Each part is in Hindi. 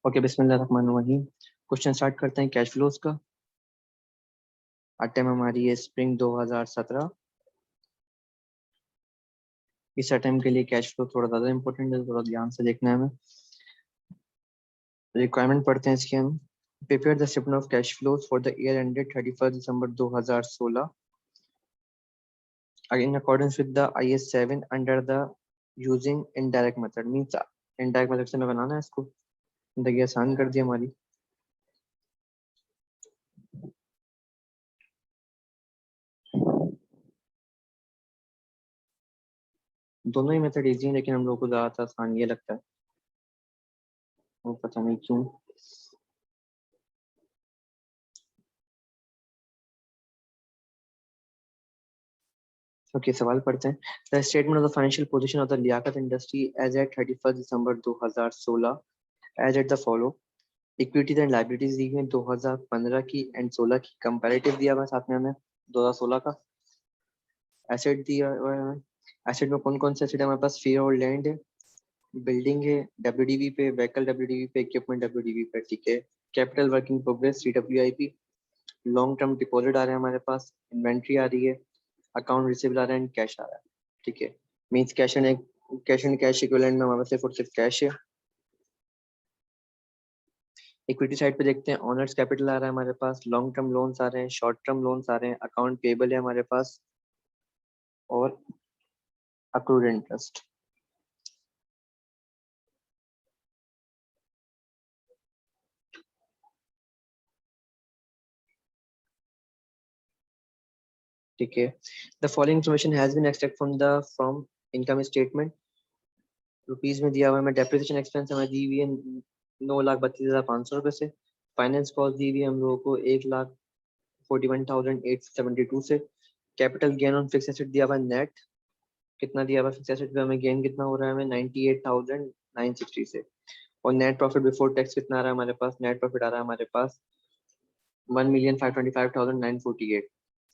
ओके, बिस्मिल्लाहिर्रहमानिर्रहीम। क्वेश्चन स्टार्ट करते हैं कैश फ्लोज का। अटेम हमारी है स्प्रिंग 2017। इस अटेम के लिए कैश फ्लो थोड़ा ज़्यादा इंपॉर्टेंट है, थोड़ा ध्यान से देखना है हमें। रिक्वायरमेंट पढ़ते हैं इसकी हम। Prepare the statement of cash flows for the year ended 31 December 2016 in accordance with the IS 7 under the using indirect method। Means indirect method से हमें बनाना है इसको। जिंदगी आसान कर दी हमारी। दोनों ही मेथड इजी हैं, लेकिन हम लोग को ज़्यादातर आसान ये लगता है, वो पता नहीं क्यों। ओके, सवाल पढ़ते हैं। The statement of the financial position of the Liaquat industry as at 31 December 2016 as at the follow. Equities and liabilities दी हुई 2015 की एंड 16 की। कंपैरेटिव दिया हुआ है साथ में हमें 2016 का। एसेट दिया हुआ है हमें। एसेट में कौन कौन से एसेट है हमारे पास? फ्री और लैंड है, बिल्डिंग है डब्ल्यूडीवी पे, व्हीकल डब्ल्यूडीवी पे, इक्विपमेंट डब्ल्यूडीवी पे। ठीक है। Capital work in progress CWIP। Long term deposit आ रहे हैं हमारे पास, इन्वेंट्री आ रही है, अकाउंट रिसीवेबल आ रहा है एंड कैश आ रहा है। ठीक है। मींस कैश इक्विवेलेंट में हमारे पास सिर्फ और सिर्फ कैश है। इक्विटी साइड पे देखते हैं, ऑनर्स कैपिटल आ रहा है हमारे पास, लॉन्ग टर्म लोन्स आ रहे हैं, शॉर्ट टर्म लोन्स आ रहे हैं, अकाउंट पेबल है हमारे पास, और अक्रूड इंटरेस्ट। ठीक है। The following information has been extract from income statement. Rupees में दिया हुआ है, डेप्रिसिएशन एक्सपेंस हमें दी हुई है 9,32,500 रुपए से। फाइनेंस कॉस्ट दी हुई है हम लोगों को 1,41,872 से। Capital gain on fix asset दिया हुआ है नेट। कितना दिया हुआ है फिक्स एसेट पे हमें गेन कितना हो रहा है? हमें 98,960 से। और नेट प्रॉफिट बिफोर टैक्स कितना आ रहा है हमारे पास? नेट प्रॉफिट आ रहा है हमारे पास 1,525,948।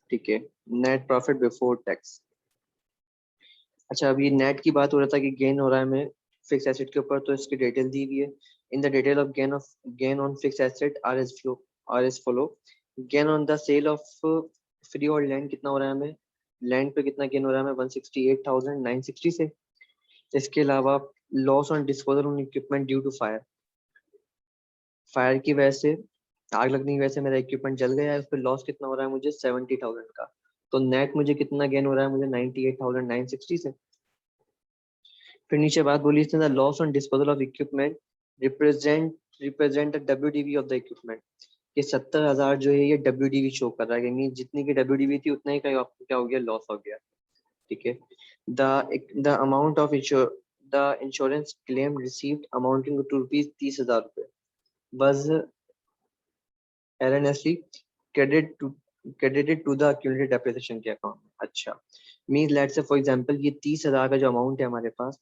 ठीक है। Net profit before tax. अच्छा, अभी नेट की बात हो रहा था कि गेन हो रहा है हमें फिक्स एसेट के ऊपर, तो इसकी डिटेल दी हुई है। In the detail of gain on fix asset are as follow. Gain on the sale of free और लैंड कितना हो रहा है हमें? लैंड पे कितना गेन हो रहा है हमें? 168,960 से। इसके अलावा loss on disposal on equipment due to fire. Fire की वजह से, आग लगने की वजह से मेरा इक्विपमेंट जल गया है, उस पर लॉस कितना हो रहा है मुझे? 70,000 का। तो नेट मुझे कितना गेन हो रहा है? मुझे 98,960 से। फिर नीचे बात बोली इसने, the loss on disposal of equipment represent represent the WDV of the equipment. ये 70,000 जो है ये डब्ल्यूडीवी शो कर रहा है, यानी जितनी की डब्ल्यूडीवी थी उतना ही का आपको क्या हो गया? लॉस हो गया। ठीक है। The amount of the insurance claim received amounting to rupees 30,000 रुपए was erroneously credited to the accumulated depreciation के अकाउंट में। अच्छा, mean let's say for example ये 30,000 का जो अमाउंट है हमारे पास,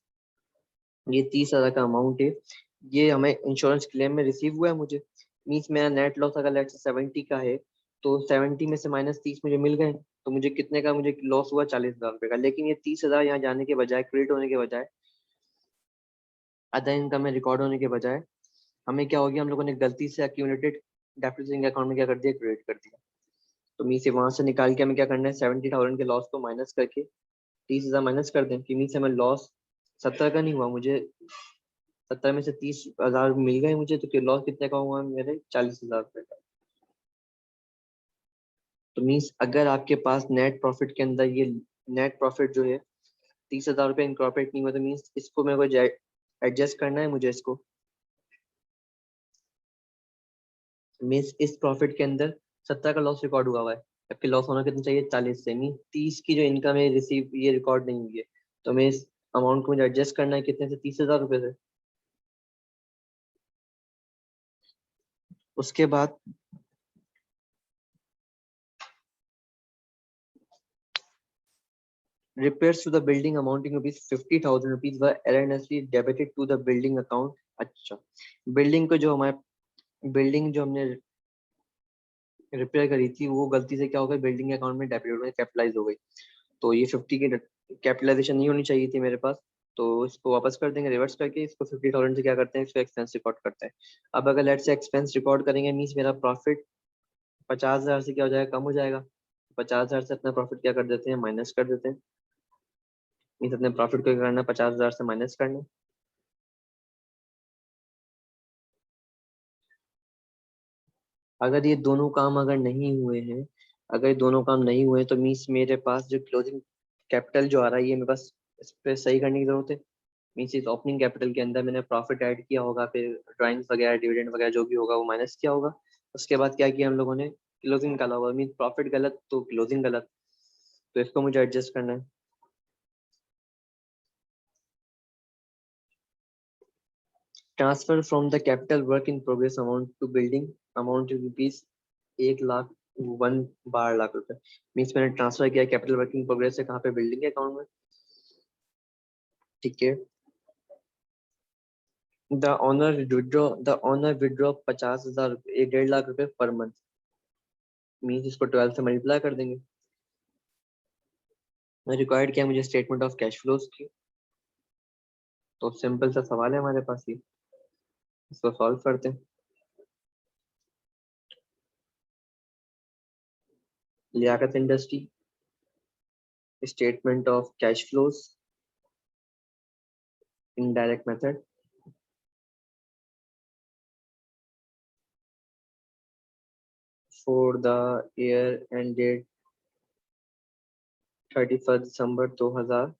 ये 30,000 का अमाउंट है, ये हमें इंश्योरेंस क्लेम में रिसीव हुआ है मुझे। मीन्स मेरा नेट लॉस अगर लेट्स से 70 का है, तो 70 में से -30 मुझे मिल गए, तो मुझे कितने का मुझे लॉस हुआ? 40,000 रुपए का। लेकिन ये 30,000 यहाँ जाने के बजाय, क्रेडिट होने के बजाय, अदर इनकम में रिकॉर्ड होने के बजाय, हमें क्या हो गया? हम लोगों ने गलती से एक्यूमुलेटेड डेप्रिसिएशन के अकाउंट में क्या कर दिया? क्रेडिट कर दिया। तो मी से वहां से निकाल के हमें क्या करना है? 70,000 के लॉस को माइनस करके 30,000 माइनस कर दें, कि मीन से हमें लॉस 70 का नहीं हुआ, मुझे 70 में से 30,000 मिल गए मुझे, तो लॉस कितने का हुआ मेरे? 40,000 रुपए का। तो मीन्स अगर आपके पास नेट प्रॉफिट के अंदर ये नेट प्रॉफिट जो है 30,000 रुपये इनकॉर्पोरेट नहीं हुआ, तो मीन्स इसको मेरे को एडजस्ट करना है मुझे इसको। मीन्स इस प्रॉफिट के अंदर 70 का लॉस रिकॉर्ड हुआ है, जबकि लॉस होना कितना चाहिए? 40 से। मीन 30 की जो इनकम है रिसीव, ये रिकॉर्ड नहीं हुई है, तो मैं इस अमाउंट को मुझे एडजस्ट करना है कितने से? 30,000 रुपए से। उसके बाद repairs to the building amounting rupees 50,000 rupees were erroneously debited to the building account। अच्छा, बिल्डिंग को जो हमारे बिल्डिंग जो हमने रिपेयर करी थी, वो गलती से क्या हो गई? बिल्डिंग के अकाउंट में डेबिट हो गई, कैपिटलाइज हो गई। तो ये 50 की कैपिटलाइजेशन नहीं होनी चाहिए थी मेरे पास, तो इसको वापस कर देंगे रिवर्स करके, इसको 50,000 से क्या करते हैं, इसको एक्सपेंस रिकॉर्ड करते हैं। अब अगर लेट से एक्सपेंस रिकॉर्ड करेंगे मीन्स मेरा प्रॉफिट 50,000 से क्या हो जाएगा, कम हो जाएगा। 50,000 से अपना प्रॉफिट क्या कर देते हैं, माइनस कर देते हैं। मीन्स अपने प्रॉफिट को क्या करना है, 50,000 से माइनस करना है। अगर ये दोनों काम अगर नहीं हुए हैं, अगर ये दोनों काम नहीं हुए तो मीन्स मेरे पास जो क्लोजिंग कैपिटल जो आ रहा है ये मेरे पास इस पे सही करने की जरूरत है। मीन्स इस ओपनिंग कैपिटल के अंदर मैंने प्रॉफिट ऐड किया होगा, फिर ड्राइंग्स वगैरह डिविडेंड वगैरह जो भी होगा वो माइनस किया होगा। उसके बाद क्या किया हम लोगों ने, क्लोजिंग निकाला होगा। मीन्स प्रॉफिट गलत तो क्लोजिंग गलत, तो इसको मुझे एडजस्ट करना है। Transfer from the capital work in progress amount to building amount rupees 1 lakh 1 12 lakh रुपए। मीन्स मैंने ट्रांसफर किया कैपिटल वर्क इन प्रोग्रेस से कहाँ पे, बिल्डिंग के अकाउंट में। ठीक है। द ऑनर विड्रॉ 50,000 रुपये, 1.5 लाख रुपए पर मंथ। मीन्स इसको 12 से मल्टीप्लाई कर देंगे। रिक्वायर्ड क्या है मुझे, स्टेटमेंट ऑफ कैश फ्लोज की। तो सिंपल सा सवाल है हमारे पास ये, इसको सॉल्व करते हैं। Liaquat industry, statement of cash flows, indirect method. For the year ended 31 December 2000।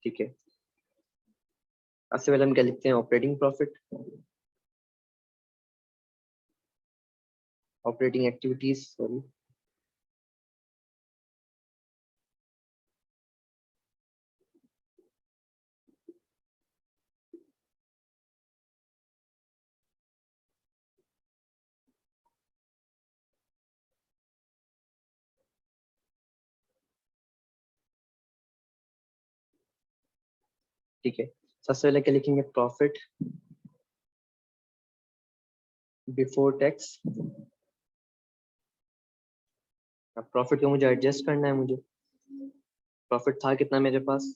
ठीक है। सबसे पहले हम क्या लिखते हैं, operating profit, operating activities sorry. ठीक है। सबसे पहले क्या लिखेंगे, प्रॉफिट बिफोर टैक्स। अब प्रॉफिट को मुझे एडजस्ट करना है। मुझे प्रॉफिट था कितना मेरे पास,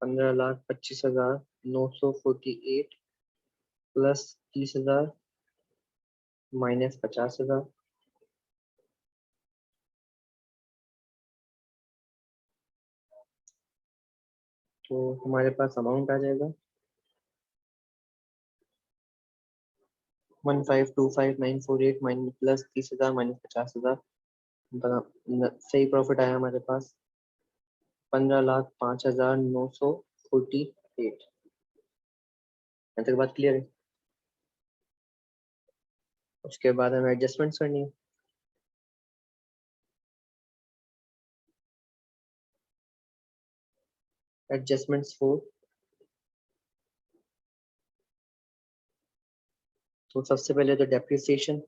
15,25,948 प्लस 30,000 माइनस 50,000। तो हमारे पास अमाउंट आ जाएगा 1525,948 माइनस प्लस 30,000 माइनस 50,000। सही प्रॉफिट आया हमारे पास 15,05,948। यहाँ तक बात क्लियर है। उसके बाद हमें एडजस्टमेंट्स करनी है। एडजस्टमेंट्स 4। तो सबसे पहले तो डेप्रिसिएशन,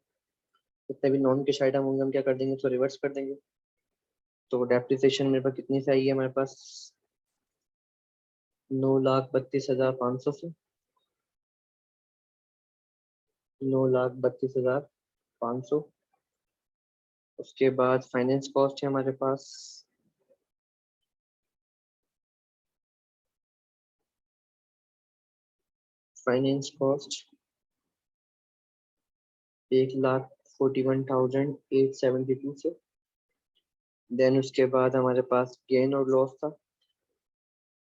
जितने भी नॉन कैश आइटम होंगे हम क्या कर देंगे, उसको रिवर्स कर देंगे। तो डेप्रिसिएशन मेरे पास कितनी से आई है, हमारे पास 9,32,500 से, 9,32,500। उसके बाद फाइनेंस कॉस्ट है हमारे पास, फाइनेंस कॉस्ट 1,41,872 से। देन उसके बाद हमारे पास गेन और लॉस था।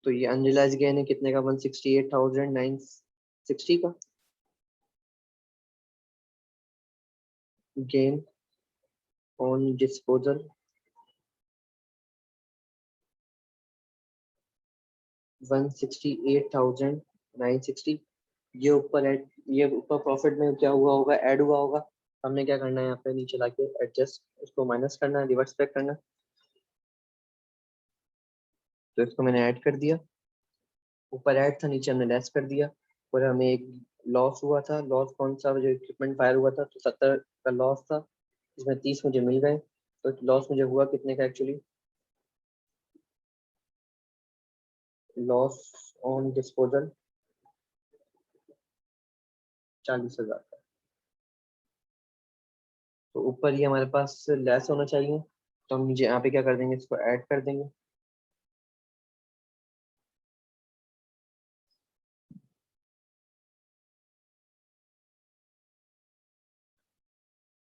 तो ये अनरियलाइज गेन है कितने का, 168,960 का। Gain on disposal 168,960। ये ऊपर प्रॉफिट में क्या हुआ होगा, ऐड हुआ होगा। हमने क्या करना है, यहाँ पे नीचे लाके एडजस्ट, उसको माइनस करना है, रिवर्स बैक करना है। तो इसको मैंने ऐड कर दिया, ऊपर ऐड था नीचे हमने लेस कर दिया। और हमें एक लॉस हुआ था। लॉस कौन सा, जो इक्विपमेंट फायर हुआ था तो 70 का लॉस था, इसमें 30 मुझे मिल गए। तो लॉस मुझे हुआ कितने का एक्चुअली, लॉस ऑन डिस्पोजल 40,000 का। तो ऊपर ये हमारे पास लेस होना चाहिए, तो हम नीचे यहाँ पे क्या कर देंगे, इसको ऐड कर देंगे।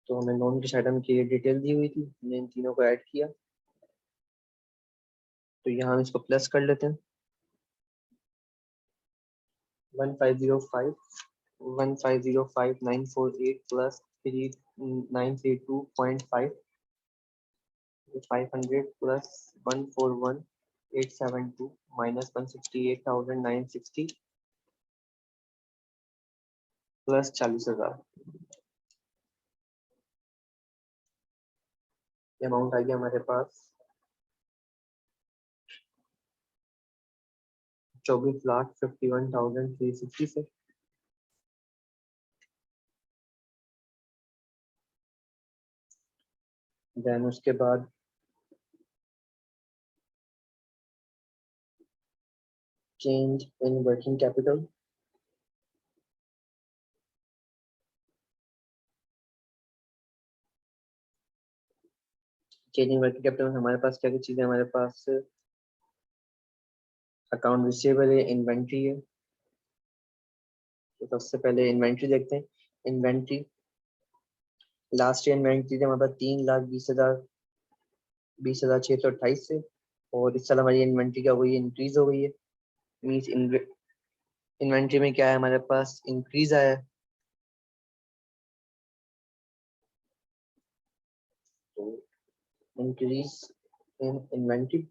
तो हमें नॉन कैश आइटम की डिटेल दी हुई थी, हमने इन तीनों को ऐड किया। तो यहाँ हम इसको प्लस कर लेते हैं, 1505948 प्लस 3932.5, 500 प्लस 141872 माइनस 168,960 प्लस 40,000। ये अमाउंट आ गया हमारे पास 24,51,360 से। देन उसके बाद change in working capital. Change in working capital में हमारे पास क्या क्या चीजें, हमारे पास अकाउंट रिसीवेबल है, इन्वेंट्री है। तो सबसे पहले इन्वेंट्री देखते हैं। इन्वेंट्री लास्ट ईयर इन्वेंट्री थी हमारे पास 3,20,628 से, और इस साल हमारी इन्वेंट्री क्या हुई है, इंक्रीज हो गई है। मीन्स इन्वेंट्री में क्या है, हमारे पास इंक्रीज आया है। तो increase in inventory,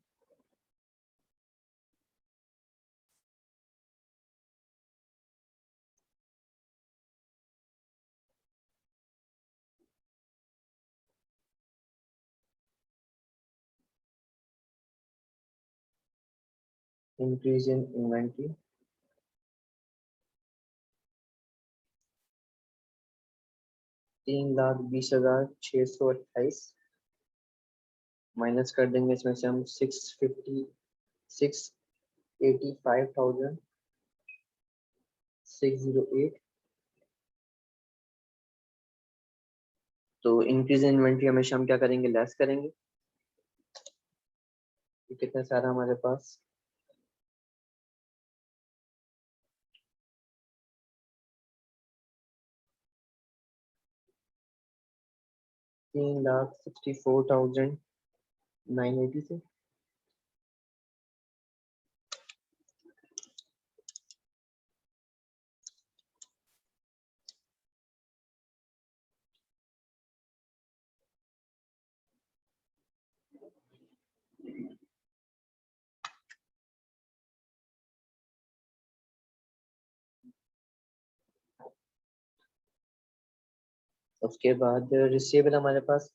increase in inventory 3,20,628, minus कर देंगे इसमें से हम 685,608। तो इंक्रीज इन इन्वेंट्री हमेशा हम क्या करेंगे, लेस करेंगे। तो कितना सारा हमारे पास, 3,64,980 से। उसके बाद रिसीवेबल हमारे पास,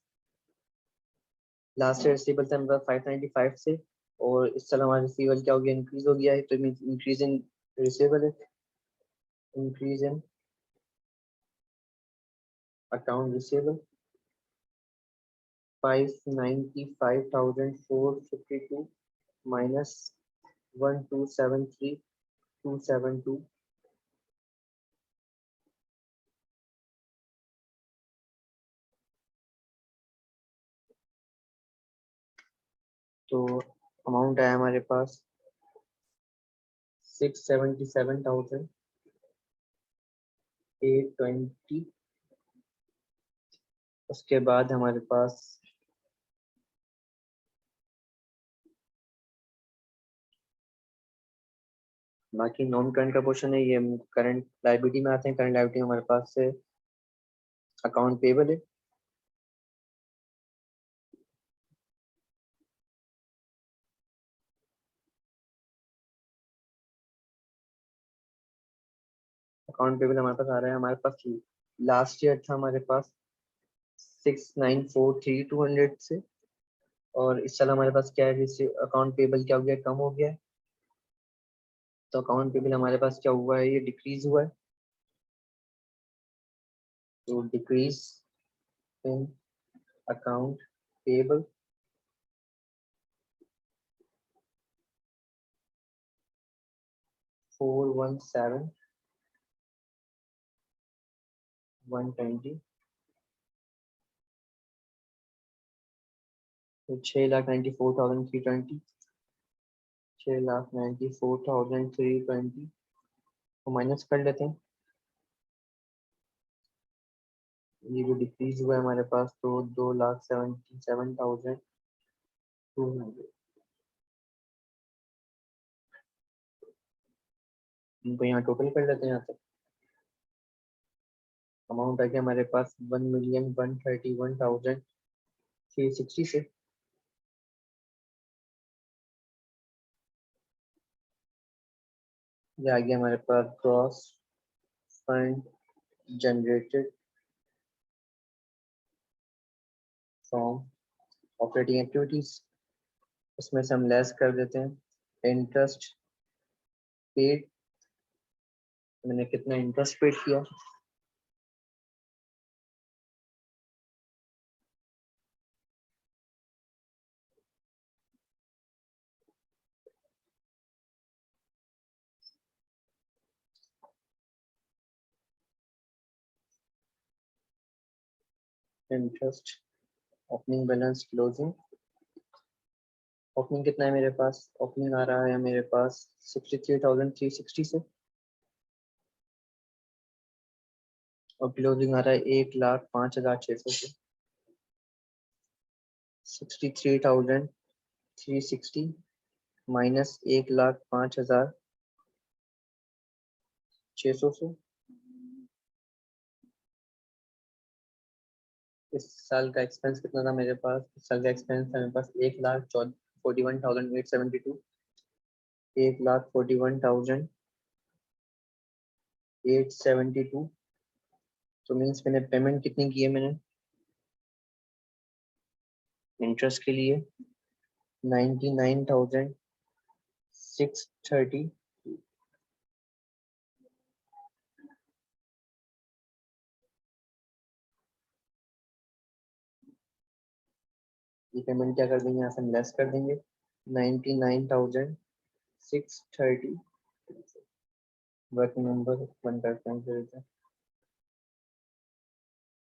लास्ट ईयर रिसीवेबल था हमारे पास 595 से, और इस साल हमारा रिसीवेबल क्या हो गया, इंक्रीज हो गया है। तो इंक्रीज इन रिसीवेबल है, increase in account receivable 595,452 minus 1,273,272। तो अमाउंट आया हमारे पास 677,820। उसके बाद हमारे पास बाकी नॉन करंट का पोर्शन है, ये करंट लाइबिलिटी में आते हैं। करंट लाइबिलिटी हमारे पास से अकाउंट पेबल है, अकाउंट पेबल हमारे पास आ रहा है। हमारे पास लास्ट ईयर था हमारे पास 6,94,3,200 से, और इस साल हमारे पास क्या है, जैसे अकाउंट पेबल क्या हो गया, कम हो गया है। तो अकाउंट पेबल हमारे पास क्या हुआ है, ये डिक्रीज हुआ है, तो decrease in account payable four 1,20 तो 6,94,320, 6,94,320 को माइनस कर लेते हैं। ये जो डिक्रीज हुआ है हमारे पास, तो 2,77,200 इनको यहाँ टोटल कर लेते हैं। यहाँ तक अमाउंट आ गया हमारे पास 1,131,360 से। ये आ गया हमारे पास gross fund generated from operating activities. इसमें से हम लेस कर देते हैं इंटरेस्ट पेड। मैंने कितना इंटरेस्ट पेड किया, interest opening balance closing. Opening कितना है मेरे पास, ओपनिंग आ रहा है मेरे पास 63,360 से, और क्लोजिंग आ रहा है 1,05,600 से। 63,360 माइनस 1,05,600 से। इस साल का एक्सपेंस कितना था मेरे पास, इस साल का एक्सपेंस था मेरे पास 1,41,872, 1,41,872। तो मीन्स मैंने पेमेंट कितनी की है, मैंने इंटरेस्ट के लिए 99,630। ये पेमेंट क्या कर देंगे, यहाँ से हम लेस कर देंगे 99,630। वर्किंग नंबर 1 करते हैं फिर से।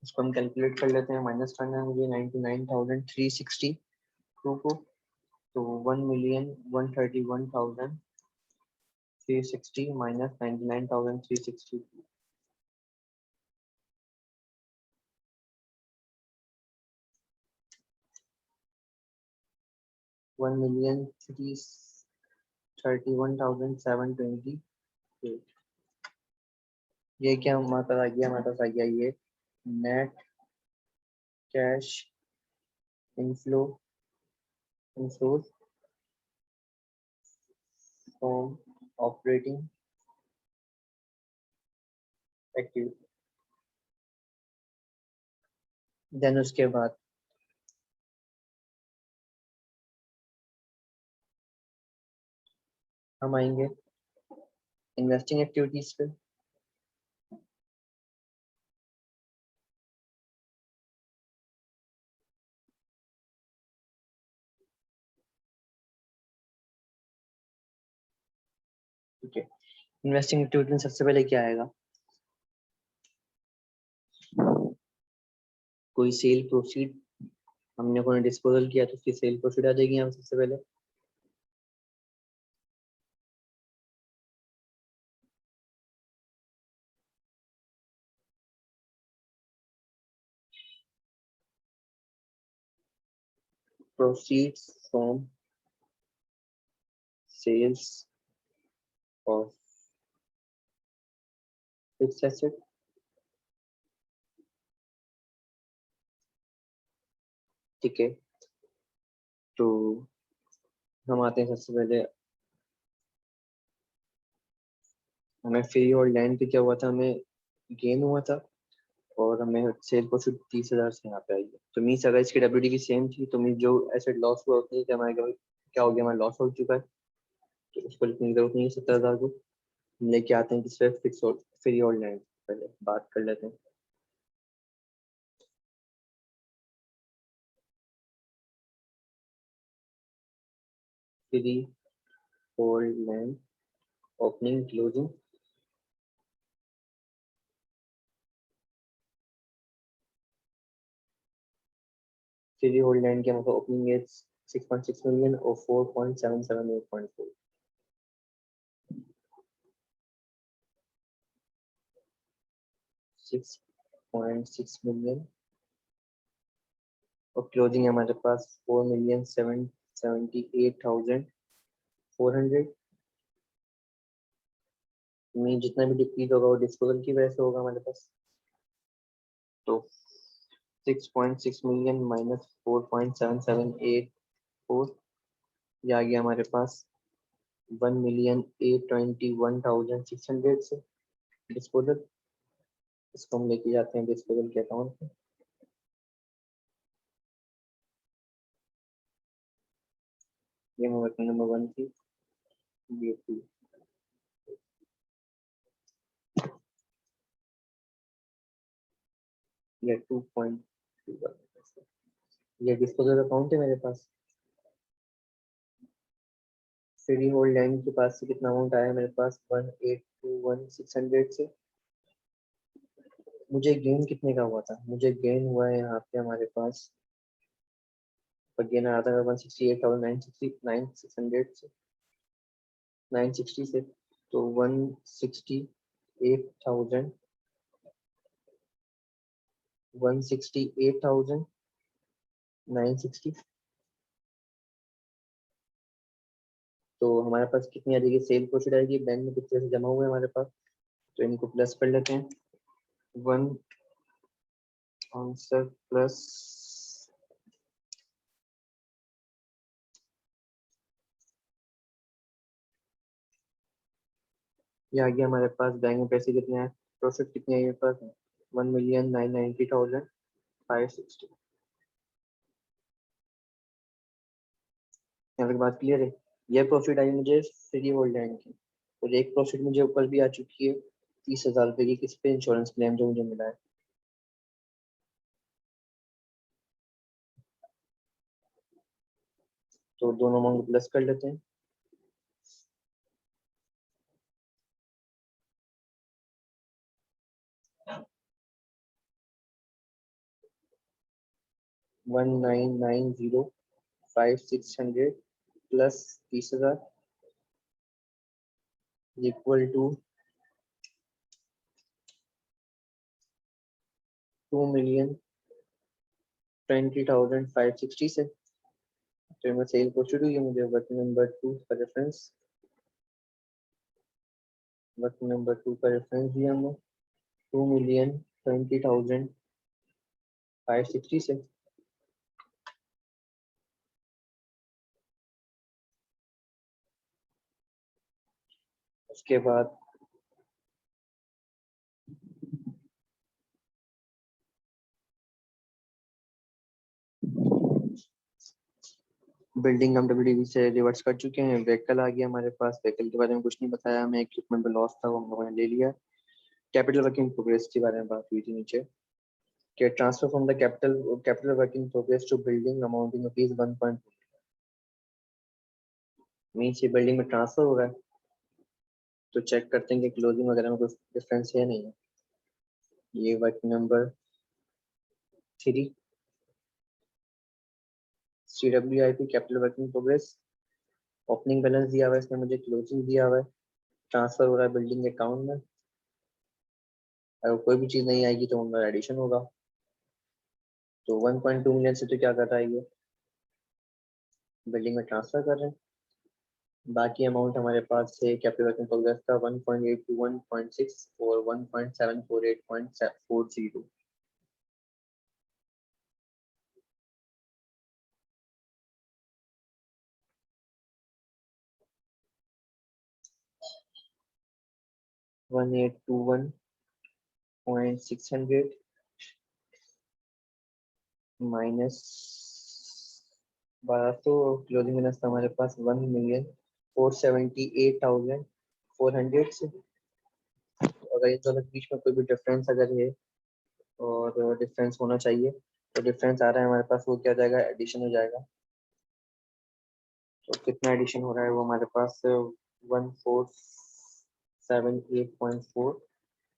इसको हम कैलकुलेट कर लेते हैं, माइनस करना है मुझे 99,362 को, तो 1,131,360 माइनस 99,360, 1,331,720। ये क्या हमारे पास आ गया, हमारे पास आ गया ये net cash inflow inflows from operating activity. Then उसके बाद हम आएंगे इन्वेस्टिंग एक्टिविटीज पे। ठीक है, इन्वेस्टिंग एक्टिविटी में सबसे पहले क्या आएगा, कोई सेल प्रोसीड, हमने कोई डिस्पोजल किया तो उसकी सेल प्रोसीड आ जाएगी यहाँ सबसे पहले। Proceeds from sales of fixed asset. ठीक है, तो हम आते हैं सबसे पहले, हमें फ्री और लैंड पे क्या हुआ था, हमें गेन हुआ था, और हमें सेल प्रोसीड 30,000 से यहाँ पे आई है। तो मीन्स अगर इसकी डब्ल्यूडी भी सेम थी, तो मीन्स जो एसेट लॉस हुआ उतनी क्या हमारे क्या हो गया, हमारा लॉस हो चुका है। तो उसको लिखने की जरूरत नहीं है 70,000 को। हम लेके आते हैं किस पे, फिक्स फ्री होल्ड लैंड। पहले बात कर लेते हैं। Free hold land opening closing. Free hold land के मतलब ओपनिंग है 6.6 मिलियन और 4.778.4। 6.6 मिलियन और क्लोजिंग है हमारे पास 4,778,400। में जितना भी डिक्रीज होगा वो डिस्पोजल की वजह से होगा हमारे पास। तो 6.6 मिलियन माइनस 4.7784, ये आ गया हमारे पास 1,821,600 से डिस्पोजल। इसको हम लेके जाते हैं डिस्पोजल के अकाउंट में। ये वर्किंग नंबर 1 थी, ये 2, ये 2.2, ये डिस्पोजल अकाउंट है मेरे पास। फ्री होल्ड लाइन के पास से कितना अमाउंट आया मेरे पास 1,821,600 से। मुझे गेन कितने का हुआ था, मुझे गेन हुआ है यहाँ पे हमारे पास, पर गेन आया था 168,960 से 960 से। तो 168,000 168,960। तो हमारे पास कितनी आ जाएगी सेल प्रोसीड आएगी, बैंक में कितने से जमा हुए हैं हमारे पास, तो इनको प्लस कर लेते हैं। 1 आंसर प्लस ये आ गया हमारे पास बैंक में पैसे कितने हैं, प्रॉफिट कितने हैं मेरे पास 1,990,560। यहाँ तक बात क्लियर है। यह प्रॉफिट आई मुझे फ्री होल्ड लाइन की, और एक प्रॉफिट मुझे ऊपर भी आ चुकी है 30,000 रुपए की, किस पे, इंश्योरेंस क्लेम जो मुझे मिला है। तो दोनों अमाउंट प्लस कर लेते हैं। 1,990,560 प्लस 30,000 इक्वल टू 2,20,560 से। तो मैं सेल प्रोसीड हुई है, मुझे वर्किंग नंबर 2 का रेफरेंस, वर्किंग नंबर 2 का रेफरेंस दिया हमने 2,20,560 से। उसके बाद बिल्डिंग हम डब्ल्यूडीवी से रिवर्स कर चुके हैं। व्हीकल आ गया हमारे पास, व्हीकल के बारे में कुछ नहीं बताया हमें, इक्विपमेंट में लॉस था वो हम लोगों ने ले लिया। कैपिटल वर्किंग प्रोग्रेस के बारे में बात हुई थी नीचे, कि transfer from the capital capital working progress to building amounting rupees 1. Means ये बिल्डिंग में ट्रांसफर हो रहा है। तो चेक करते हैं कि क्लोजिंग वगैरह में कुछ डिफरेंस है नहीं है। ये working number 3 CWIP capital working progress, opening balance दिया हुआ है इसमें, मुझे क्लोजिंग दिया हुआ है, ट्रांसफर हो रहा है बिल्डिंग के अकाउंट में। अगर कोई भी चीज नहीं आएगी तो उनका एडिशन होगा। तो 1.2 मिलियन से तो क्या कर रहा है ये, बिल्डिंग में ट्रांसफर कर रहे हैं। बाकी अमाउंट हमारे पास है कैपिटल वर्क इन प्रोग्रेस का 1.821.6 और 1.748.40। One eight two one point six hundred minus 1200, closing balance था हमारे पास 1,000,000 478,400 से। अगर इन दोनों के बीच में कोई भी डिफरेंस अगर है और डिफरेंस होना चाहिए, तो डिफरेंस आ रहा है हमारे पास, वो क्या हो जाएगा, एडिशन हो जाएगा। तो कितना एडिशन हो रहा है वो हमारे पास 1478.4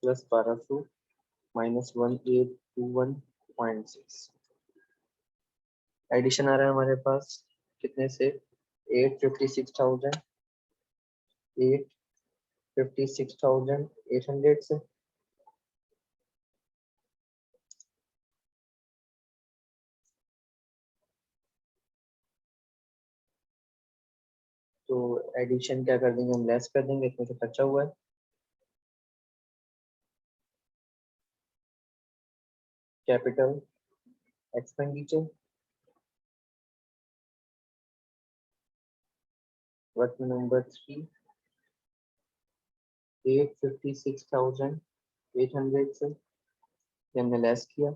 प्लस 1200 माइनस 1821.6। एडिशन आ रहा है हमारे पास कितने से, 856,800 से। तो एडिशन क्या कर देंगे हम, लेस कर देंगे, इसमें से खर्चा हुआ है। कैपिटल एक्सपेंडिचर, वर्क नंबर 3, 856,800 से ये हमने लेस किया।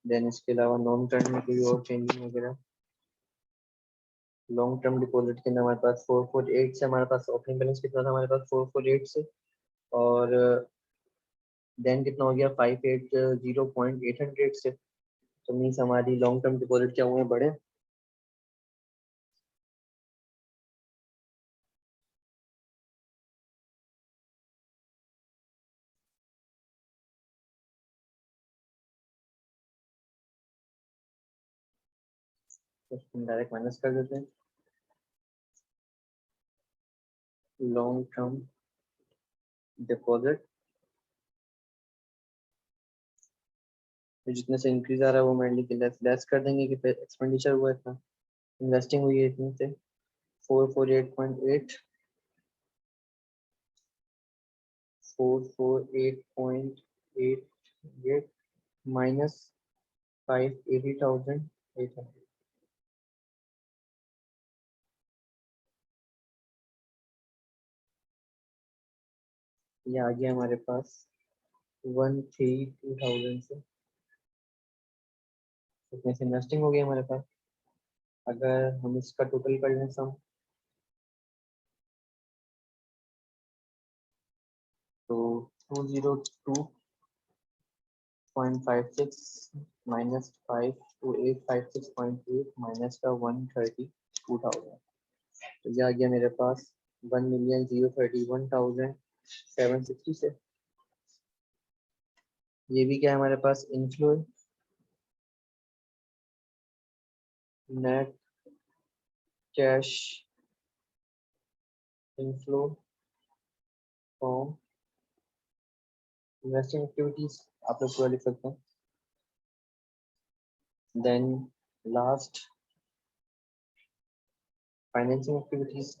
देन इसके अलावा लॉन्ग टर्म में कोई और चेंजिंग वगैरह, लॉन्ग टर्म डिपॉजिट के अंदर हमारे पास 448 से, हमारे पास ओपनिंग बैलेंस कितना था हमारे पास 448 से, और देन कितना हो गया 580.800 से। तो मीन्स हमारी लॉन्ग टर्म डिपॉजिट क्या हुए, बढ़े। तो डायरेक्ट माइनस कर देते हैं। लॉन्ग टर्म डिपॉजिट जितने से इंक्रीज आ रहा है वो मेनली लेस कर देंगे कि एक्सपेंडिचर हुआ इतना, इन्वेस्टिंग हुई है इतने से 448.8, 448.8 माइनस 580,800। ये आ गया हमारे पास 132,000 से। इतने से इन्वेस्टिंग हो गई हमारे पास। अगर हम इसका टोटल कर लें सम, तो 202.56 माइनस 52856.8 माइनस का 132,000। तो ये आ गया मेरे पास 1,031,760 से। ये भी क्या है हमारे पास, inflow, net cash inflow from investing activities, आप लोग पूरा लिख सकते हैं। देन लास्ट फाइनेंसिंग एक्टिविटीज,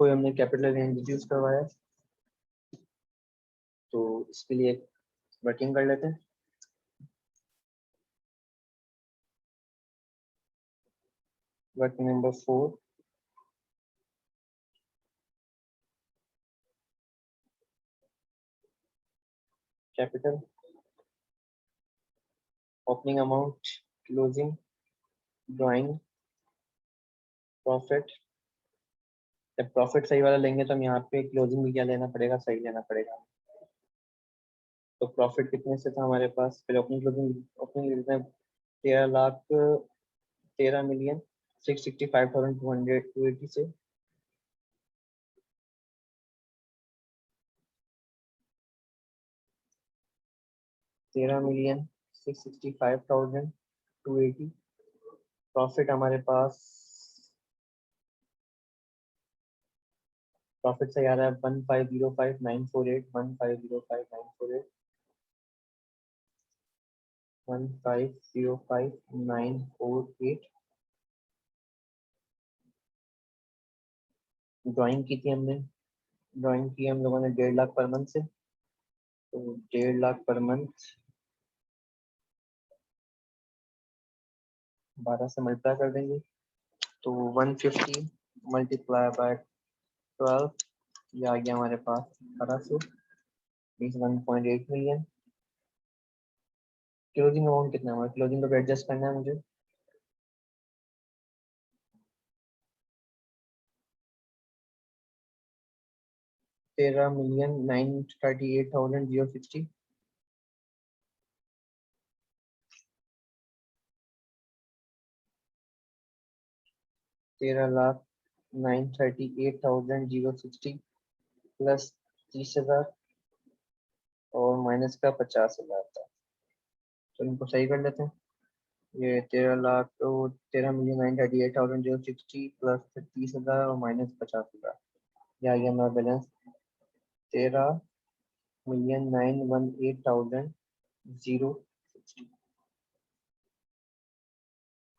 कोई हमने कैपिटल गेन रिड्यूस करवाया, तो इसके लिए वर्किंग कर लेते हैं। Working number 4, capital, opening amount, closing, drawing, profit. जब प्रॉफिट सही वाला लेंगे तो हम यहाँ पे क्लोजिंग भी क्या लेना पड़ेगा, सही लेना पड़ेगा। तो प्रॉफिट कितने से था हमारे पास, फिर ओपनिंग क्लोजिंग, ओपनिंग लेते हैं 13,13,665,280 से, 13,665,280। प्रॉफिट हमारे पास, प्रॉफिट सही आ रहा है 1,505,948, 1,505,948, 1,505,948। ड्राइंग की थी हमने, ड्राइंग की हम लोगों ने 1.5 लाख पर मंथ से, तो 1.5 लाख पर मंथ 12 से मल्टीप्लाई कर देंगे तो 150 मल्टीप्लाई बाय 12, ये आ गया हमारे पास 1800 मीन्स 1.8 मिलियन। क्लोजिंग अमाउंट कितना है? क्लोजिंग को एडजस्ट करना है मुझे। $13,938,060। 13,938,060 प्लस 30,000 और माइनस का 50,000 था। तो इनको सही कर लेते हैं। ये 13 लाख तो 13,938,060 प्लस 30,000 और माइनस 50,000, ये आ गया हमारा बैलेंस 13,918,060।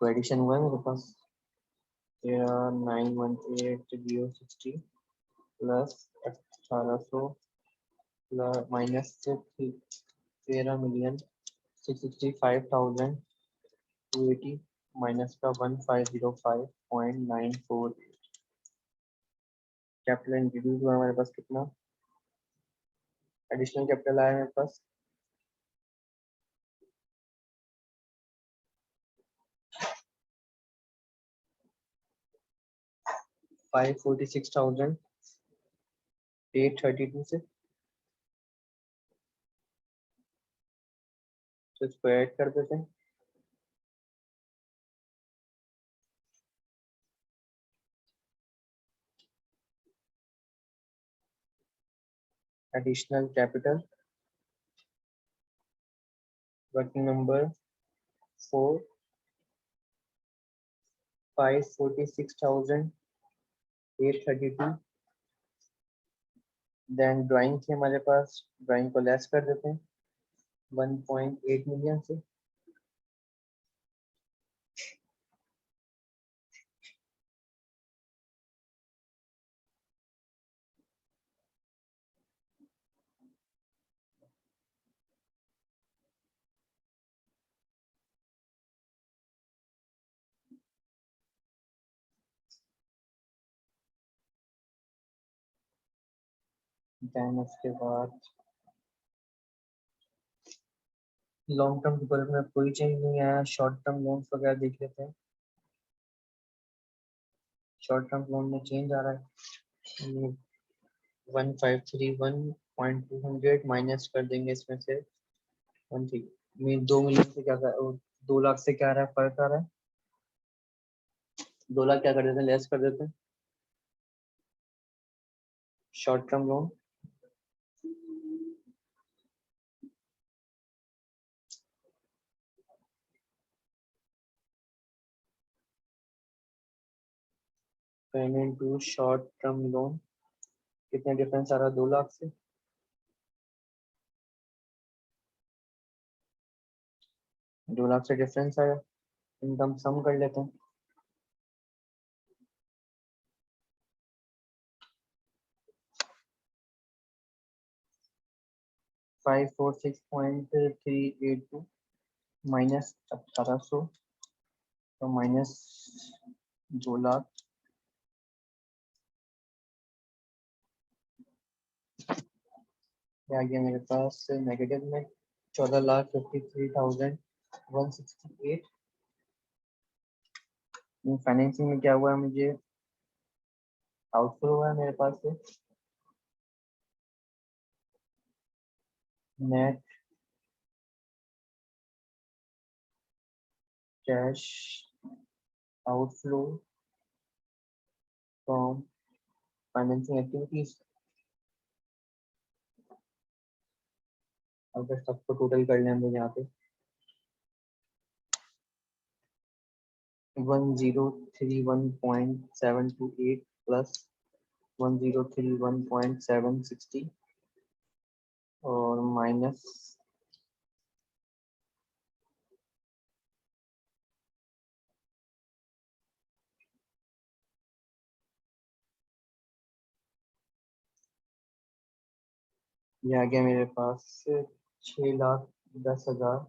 तो एडिशन हुआ है मेरे पास 13,918,060 प्लस 1800 प्लस माइनस 13,665,280 माइनस का 1505.94। कैपिटल इंट्रोड्यूस हुआ हमारे पास कितना? एडिशनल कैपिटल आया मेरे पास 546,832 से। तो इसको ऐड कर देते हैं। Additional capital working number 4 546,832। Then drawing थी हमारे पास, ड्राइंग को लेस कर देते हैं 1.8 मिलियन से। देन उसके बाद लॉन्ग टर्म डिपॉजिट में कोई चेंज नहीं आया। शॉर्ट टर्म लोन्स वगैरह देख लेते हैं। शॉर्ट टर्म लोन में चेंज आ रहा है 1531.200 माइनस कर देंगे इसमें से 13 मीन 2 मिलियन से क्या कर 2 लाख से क्या आ रहा है, फर्क आ रहा है। 2 लाख क्या कर देते हैं, लेस कर देते हैं। Short term loan payment to short term loan कितने डिफरेंस आ रहा है 2 लाख से। 2 लाख से डिफरेंस आया। इनकम सम कर लेते हैं। 546.382 माइनस 1800 तो माइनस 2 लाख आ गया मेरे पास नेगेटिव में 14,53,168। फाइनेंसिंग में क्या हुआ है, मुझे आउटफ्लो हुआ है मेरे पास से net cash outflow from financing activities. अगर सबको टोटल कर लें हम लोग यहाँ पे 1031.728 प्लस 1031.760 और माइनस ये आ गया मेरे पास 6,10,000,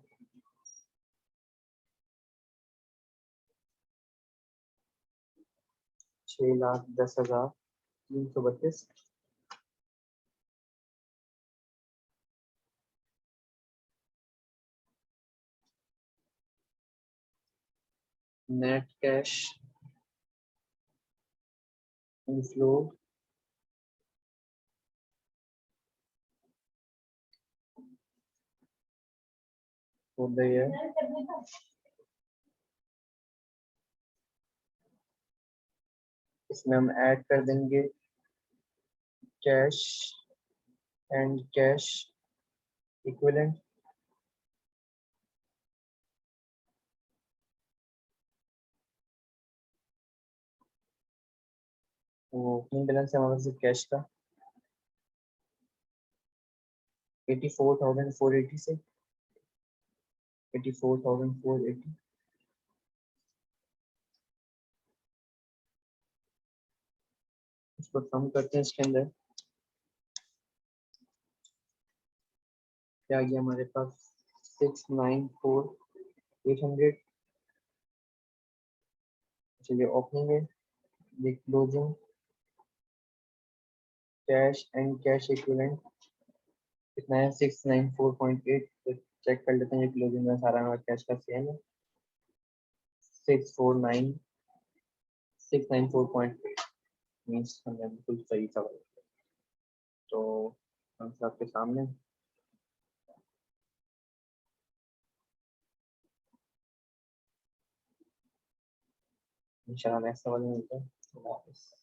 6,10,332। नेट कैश इनफ्लो हो गई है। इसमें हम ऐड कर देंगे कैश एंड कैश इक्विवेलेंट। वो ओपनिंग बैलेंस है हमारे पास कैश का 84,480 से 84,480। इसको कम करते हैं इसके अंदर। क्या आ गया हमारे पास 6,94,800। चलिए ओपनिंग है, ये closing cash and cash equivalent कितना है 694.8। तो चेक कर लेते हैं, ये क्लोजिंग में सारा हमारा कैश का सेम है 694 मीन्स हमने बिल्कुल सही था। तो आंसर आपके सामने। इंशाल्लाह नेक्स्ट सवाल में मिलते हैं। अल्लाह हाफिज़।